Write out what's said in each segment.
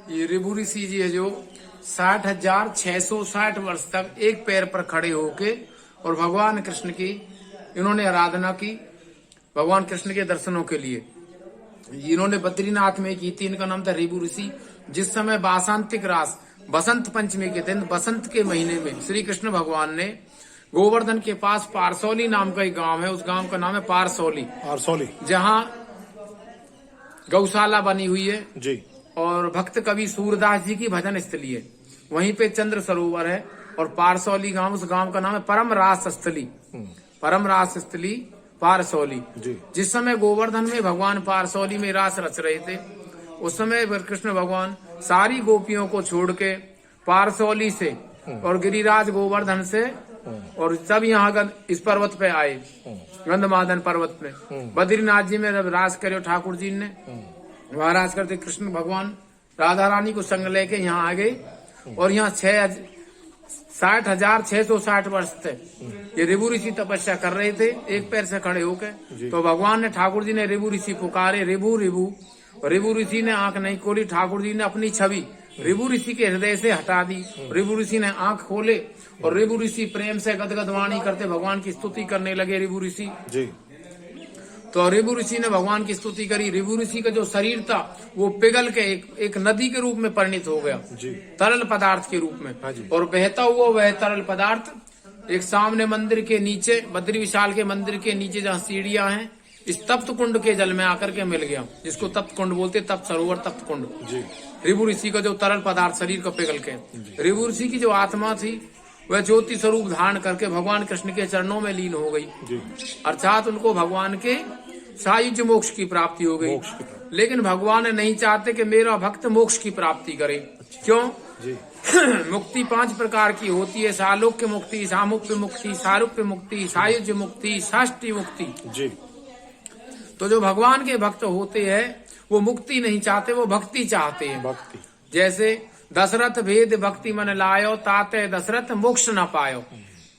ये ऋभु ऋषि जी है जो 60,660 वर्ष तक एक पैर पर खड़े होके और भगवान कृष्ण की इन्होंने आराधना की, भगवान कृष्ण के दर्शनों के लिए। इन्होंने बद्रीनाथ में की थी। इनका नाम था ऋभु ऋषि। जिस समय वासंतिक रास बसंत पंचमी के दिन बसंत के महीने में श्री कृष्ण भगवान ने गोवर्धन के पास पारसौली नाम का एक गांव है, उस गांव का नाम है पारसौली, जहां गौशाला बनी हुई है जी, और भक्त कवि सूरदास जी की भजन स्थली है। वहीं पे चंद्र सरोवर है और पारसौली गांव, उस गांव का नाम है परम रास स्थली, परम रास स्थली पारसौली। जिस समय गोवर्धन में भगवान पारसौली में रास रच रहे थे, उस समय कृष्ण भगवान सारी गोपियों को छोड़ के पारसौली से और गिरिराज गोवर्धन से और सब यहाँ इस पर्वत पे आए, गंधमादन पर्वत पे। बद्रीनाथ जी में जब रास करे ठाकुर जी ने, वहां रास करते कृष्ण भगवान राधा रानी को संग लेके यहाँ आ गए और यहाँ 60,660 वर्ष थे ये ऋभु ऋषि तपस्या कर रहे थे एक पैर से खड़े होकर। तो भगवान ने, ठाकुर जी ने ऋभु ऋषि पुकारे, ऋभु ऋभु। ऋभु ऋषि ने आंख नहीं खोली, ठाकुर जी ने अपनी छवि ऋभु ऋषि के हृदय से हटा दी। ऋभु ऋषि ने आंख खोले और ऋभु ऋषि प्रेम से गदगद वाणी करते भगवान की स्तुति करने लगे। ऋभु ऋषि तो ऋभु ऋषि ने भगवान की स्तुति करी। ऋभु ऋषि का जो शरीर था वो पिघल के एक नदी के रूप में परिणित हो गया, तरल पदार्थ के रूप में। और बहता हुआ वह तरल पदार्थ एक सामने मंदिर के नीचे, बद्री विशाल के मंदिर के नीचे जहाँ सीढ़ियां हैं, इस तप्त कुंड के जल में आकर के मिल गया, जिसको तप्त कुंड बोलते, तप्त सरोवर तप्त कुंड। ऋभु ऋषि का जो तरल पदार्थ शरीर को पिघल के, ऋभु ऋषि की जो आत्मा थी वह ज्योति स्वरूप धारण करके भगवान कृष्ण के चरणों में लीन हो गई। अर्थात उनको भगवान के सायुज्य मोक्ष की प्राप्ति हो गई। लेकिन भगवान नहीं चाहते कि मेरा भक्त मोक्ष की प्राप्ति करे। क्यों? मुक्ति 5 प्रकार की होती है, सालोक्य मुक्ति, सामुक्य मुक्ति, सारूप्य मुक्ति, सायुज्य मुक्ति, साष्टी मुक्ति। तो जो भगवान के भक्त होते हैं वो मुक्ति नहीं चाहते, वो भक्ति चाहते हैं। भक्ति जैसे दशरथ भेद भक्ति मन लायो, ताते दशरथ मोक्ष न पायो।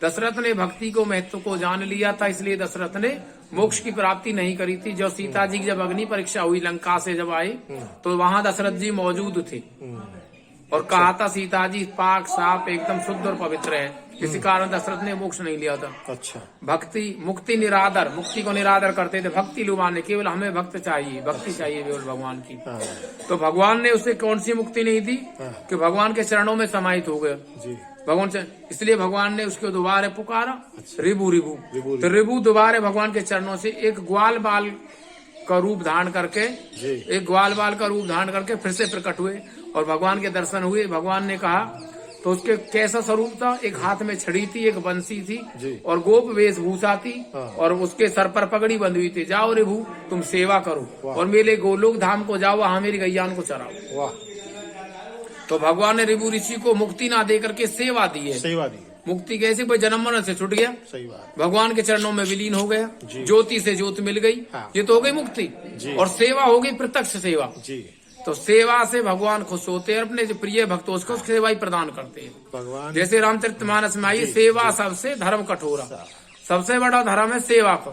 दशरथ ने भक्ति को महत्व को जान लिया था, इसलिए दशरथ ने मोक्ष की प्राप्ति नहीं करी थी। जो सीता जी की जब अग्नि परीक्षा हुई लंका से जब आए तो वहां दशरथ जी मौजूद थे और कहा था सीता जी पाक साफ एकदम शुद्ध और पवित्र है। किसी कारण दशरथ ने मोक्ष नहीं लिया था। अच्छा, भक्ति मुक्ति निरादर, मुक्ति को निरादर करते थे, भक्ति लुभाने, केवल हमें भक्त चाहिए, भक्ति चाहिए केवल भगवान की। तो भगवान ने उसे कौन सी मुक्ति नहीं दी कि भगवान के चरणों में समाहित हो गया भगवान से। इसलिए भगवान ने उसको दोबारा पुकारा, ऋभु ऋभु। तो ऋभु दोबारा भगवान के चरणों से एक ग्वाल बाल का रूप धारण करके, एक ग्वाल बाल का रूप धारण करके फिर से प्रकट हुए और भगवान के दर्शन हुए। भगवान ने कहा तो उसके कैसा स्वरूप था, एक हाथ में छड़ी थी, एक बंसी थी और गोप वेशभूषा थी और उसके सर पर पगड़ी बंधी हुई थी। जाओ ऋभु तुम सेवा करो और मेरे गोलोक धाम को जाओ, वहां मेरी गैयान को चराओ। तो भगवान ने ऋभु ऋषि को मुक्ति ना दे करके सेवा दी है। मुक्ति कैसे? कोई जन्म मरण से छुट गया, भगवान के चरणों में विलीन हो गया, ज्योति से ज्योति मिल गई, ये तो हो गई मुक्ति। और सेवा हो गई प्रत्यक्ष सेवा। तो सेवा से भगवान खुश होते हैं, अपने जो प्रिय भक्त उसको सेवा ही प्रदान करते हैं। भगवान जैसे रामचरितमानस में आई, सेवा सबसे धर्म कठोरा, सबसे बड़ा धर्म है सेवा का।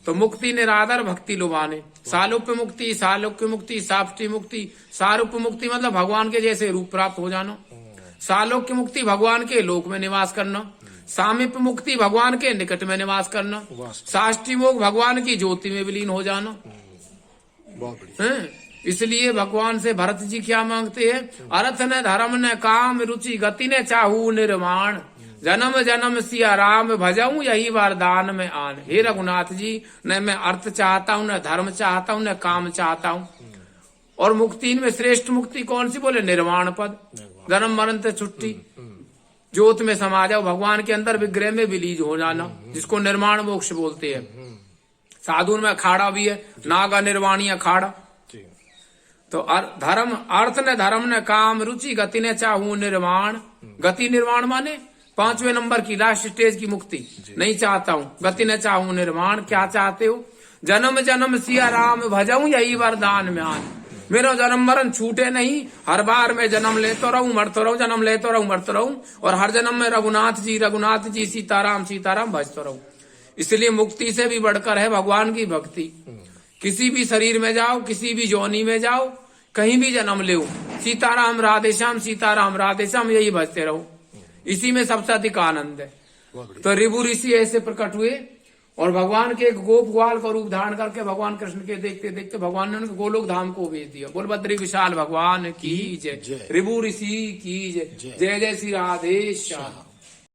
तो मुक्ति निरादर भक्ति लुभाने, सालोक्य मुक्ति, सालोक्य मुक्ति, साष्टी मुक्ति। सारूप्य मुक्ति मतलब भगवान के जैसे रूप प्राप्त हो जाना। सालोक्य मुक्ति भगवान के लोक में निवास करना। सामीप्य मुक्ति भगवान के निकट में निवास करना। साष्टी मोक्ष भगवान की ज्योति में विलीन हो जाना। इसलिए भगवान से भरत जी क्या मांगते हैं? अर्थ न धर्म न काम रुचि गति न चाहू निर्माण, जन्म जन्म सिया राम भजाऊं यही वरदान में आन। हे रघुनाथ जी, न मैं अर्थ चाहता हूँ, न धर्म चाहता हूँ, न काम चाहता हूँ। और मुक्ति में श्रेष्ठ मुक्ति कौन सी? बोले निर्वाण पद, जन्म मरण से छुट्टी, ज्योत में समा जाओ, भगवान के अंदर विग्रह में विलीन हो जाना, जिसको निर्माण मोक्ष बोलते हैं। साधु में अखाड़ा भी है, नागा निर्वाणी अखाड़ा। तो धर्म अर्थ न धर्म न काम रुचि गति न चाहूं निर्वाण। गति निर्वाण माने 5वें नंबर की लास्ट स्टेज की मुक्ति नहीं चाहता हूँ। गति न चाहूं निर्वाण, क्या चाहते हो? जन्म जन्म सिया राम भजाऊं यही वरदान में आन। मेरा जन्म मरण छूटे नहीं, हर बार मैं जन्म लेता रहूं मरता रहूं, जन्म लेता रहूं मरता रहूं, और हर जन्म में रघुनाथ जी सीताराम सीताराम भजता रहूं। इसलिए मुक्ति से भी बढ़कर है भगवान की भक्ति। किसी भी शरीर में जाओ, किसी भी योनि में जाओ, कहीं भी जन्म ले, सीताराम राधे श्याम यही भजते रहो, इसी में सबसे अधिक आनंद है। तो ऋभु ऋषि ऐसे प्रकट हुए और भगवान के एक गोप ग्वाल का रूप धारण करके भगवान कृष्ण के देखते देखते भगवान ने उनको गोलोक धाम को भेज दिया। बोल बद्री विशाल भगवान की जय, ऋभु ऋषि की जय, जय जय श्री राधे श्याम।